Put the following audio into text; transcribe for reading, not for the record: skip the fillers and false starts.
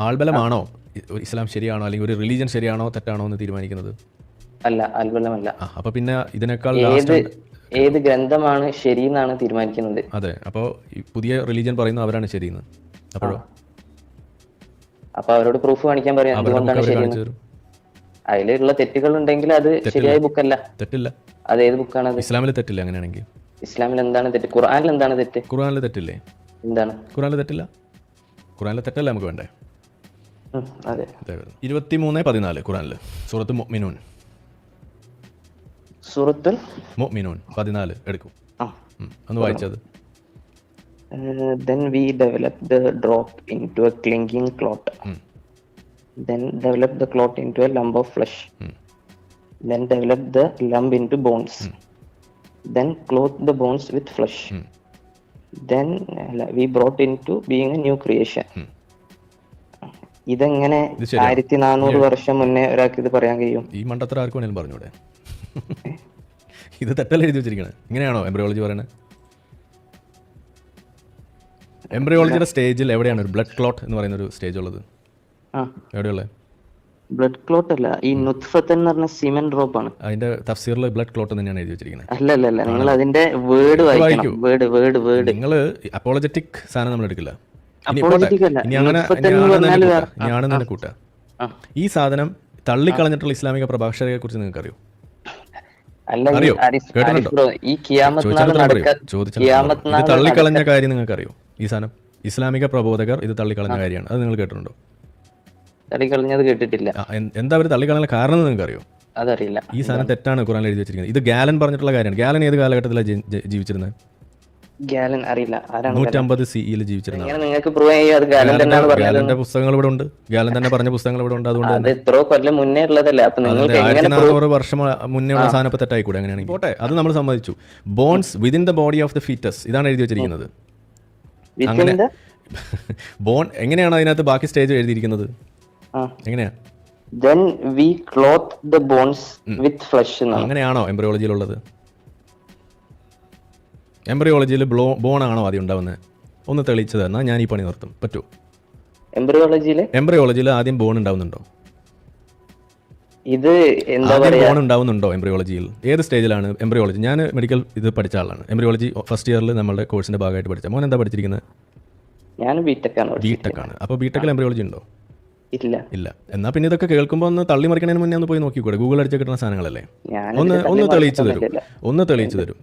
ആൾബലമാണോ ഇസ്ലാം ശരിയാണോ അല്ലെങ്കിൽ ഒരു റിലീജിയൻ ശരിയാണോ തെറ്റാണോ എന്ന് തീരുമാനിക്കുന്നത്? അല്ല, ആൾബലമല്ല. അപ്പൊ പിന്നെ ഇതിനേക്കാൾ ഏത് ലാസ്റ്റ് ഏത് ഗ്രന്ഥമാണ് ശരി എന്നാണ് തീരുമാനിക്കുന്നത്. അതെ, അപ്പോൾ ഈ പുതിയ റിലീജിയൻ പറയുന്നു അവരാണ് ശരിയെന്ന്. അപ്പോഴോ? അപ്പൊ അവരോട് പ്രൂഫ് കാണിക്കാൻ പറയാം എന്തുകൊണ്ടാണ് ശരിയെന്ന്. അതിലുള്ള തെറ്റുകൾ ഉണ്ടെങ്കിൽ അത് ശരിയായ ബുക്കല്ല. തെറ്റില്ല. അത് ഏത് ബുക്കാണ് അത്? ഇസ്ലാമിൽ തെറ്റില്ല. അങ്ങനെയാണെങ്കിൽ ഇസ്ലാമിൽ എന്താണ് തെറ്റ്? ഖുർആനിൽ എന്താണ് തെറ്റ്? ഖുർആനിൽ തെറ്റില്ലേ? എന്താണ് ഖുർആനിൽ തെറ്റില്ല? ഖുർആനിൽ തെറ്റല്ല നമുക്ക് വേണ്ടേ? അതെ. 23:14 ഖുർആനിൽ സൂറത്ത് മുഅ്മിനൂൻ. സൂറത്തുൽ മുഅ്മിനൂൻ 14 എടുക്കും. ഒന്ന് വായിച്ചത്. Then we developed the drop into a clinging clot. Then developed the clot into a lump of flesh. Then developed the lump into bones. Then clothed the bones with flesh. Then we brought into being a new creation. ഇതെങ്ങനെ 1400 വർഷം മുന്നേ ഒരാൾക്ക് ഇത് പറയാൻ കഴിയും? ഈ മണ്ടത്ര ആർക്ക് വേണേലും പറഞ്ഞൂടെ? ഇത് തെറ്റല്ല എഴുതി വെച്ചിരിക്കണേ. ഇങ്ങനെയാണോ എംബ്രിയോളജി പറയുന്നത്? എംബ്രിയോളജിയുടെ സ്റ്റേജിൽ എവിടെയാണ് ഒരു ബ്ലഡ് ക്ലോട്ട് എന്ന് പറയുന്ന ഒരു സ്റ്റേജ് ഉള്ളത്? എവിടെയുള്ളത്? ബ്ലഡ് ക്ലോട്ട് അല്ല, ഈ നുത്ഫത്ത് എന്ന് പറഞ്ഞ സിമൻ ഡ്രോപ്പ് ആണ്. അതിന്റെ തഫ്സീറിൽ ബ്ലഡ് ക്ലോട്ട് തന്നെയാണ് എഴുതി വെച്ചിരിക്കുന്നത്. അല്ല, നിങ്ങൾ അതിന്റെ വേർഡ് വായിക്കണം. വേർഡ് നിങ്ങൾ അപ്പോളജറ്റിക് സാധനം നമ്മൾ എടുക്കില്ല. ഞാനെന്നെ കൂട്ടാ. ഈ സാധനം തള്ളിക്കളഞ്ഞിട്ടുള്ള ഇസ്ലാമിക പ്രഭാഷകരെ കുറിച്ച് നിങ്ങൾക്ക് അറിയോ? അറിയോ? കേട്ടിട്ടുണ്ടോ? ഇത് തള്ളിക്കളഞ്ഞ കാര്യം നിങ്ങൾക്ക് അറിയോ? ഈ സാധനം ഇസ്ലാമിക പ്രബോധകർ ഇത് തള്ളിക്കളഞ്ഞ കാര്യമാണ്. അത് നിങ്ങൾ കേട്ടിട്ടുണ്ടോ? തള്ളിക്കളഞ്ഞത് കേട്ടിട്ടില്ല. എന്താ അവർ തള്ളിക്കളഞ്ഞ കാരണം നിങ്ങൾക്ക് അറിയോ? അതറിയില്ല. ഈ സാധനം തെറ്റാണ് ഖുർആനിൽ എഴുതി വെച്ചിരിക്കുന്നത്. ഇത് ഗാലൻ പറഞ്ഞിട്ടുള്ള കാര്യമാണ്. ഗാലൻ ഏത് കാലഘട്ടത്തിലാണ് ജീവിച്ചിരുന്നത്? ഗാലൻ അറിയില്ല. 150 CE ജീവിച്ചിരുന്ന. നിങ്ങൾക്ക് പ്രൂവ് ചെയ്യാം അത് ഗാലൻ തന്നെയാണ് പറഞ്ഞത്. ഗാലന്റെ പുസ്തകങ്ങൾ ഇവിടെ ഉണ്ട്. ഗാലൻ തന്നെ പറഞ്ഞ പുസ്തകങ്ങൾ ഇവിടെ ഉണ്ട്. അതുകൊണ്ട് അത് എത്രയോ കൊല്ലം മുന്നേ ഉള്ളതല്ലേ. അപ്പൊ നിങ്ങൾക്ക് 1400 വർഷം മുന്നേ ഉള്ള സാധനം ഇപ്പൊ തെറ്റായിക്കൂടെ? അങ്ങനെയാണെങ്കിൽ പോട്ടെ, അത് നമ്മൾ സമ്മതിച്ചു. Bones within the body of the foetus ഇതാണ് എഴുതി വെച്ചിരിക്കുന്നത്. അങ്ങനെ ബോൺ എങ്ങനെയാണ് അതിനകത്ത് ബാക്കി സ്റ്റേജ് എഴുതിയിരിക്കുന്നത്? എങ്ങനെയാ? Then we clothe the bones with flesh. അങ്ങനെയാണോ എംബ്രിയോളജിയിലുള്ളത്? എംബ്രിയോളജിയിൽ ബോൺ ആണോ ആദ്യം ഉണ്ടാവുന്നത്? ഒന്ന് തെളിയിച്ചു തന്നാൽ ഞാൻ ഈ പണി നിർത്തും. പറ്റുമോ? എംബ്രിയോളജിയിൽ ആദ്യം ബോൺ ഉണ്ടാവുന്നുണ്ടോ? ഇത് ബോൺ ഉണ്ടാവുന്നുണ്ടോ എംബ്രിയോളജിയിൽ? ഏത് സ്റ്റേജിലാണ് എംബ്രിയോളജി? ഞാൻ മെഡിക്കൽ ഇത് പഠിച്ച ആളാണ്. എംബ്രിയോളജി ഫസ്റ്റ് ഇയറിൽ നമ്മുടെ കോഴ്സിന്റെ ഭാഗമായിട്ട് പഠിച്ച. മോൻ എന്താ പഠിച്ചിരിക്കുന്നത്? ഞാൻ ബിടെക് ആണ്. അപ്പോൾ ബിടെക്കിൽ എംബ്രിയോളജി ഉണ്ടോ? ഇല്ല. എന്നാ പിന്നെ ഇതൊക്കെ കേൾക്കുമ്പോൾ ഒന്ന് തള്ളി മറിക്കണതിന് മുന്നേ ഒന്ന് പോയി നോക്കിക്കൂടെ? ഗൂഗിൾ അടിച്ച് കിട്ടുന്ന സാധനങ്ങളല്ലേ. ഒന്ന് തെളിയിച്ചു തരും.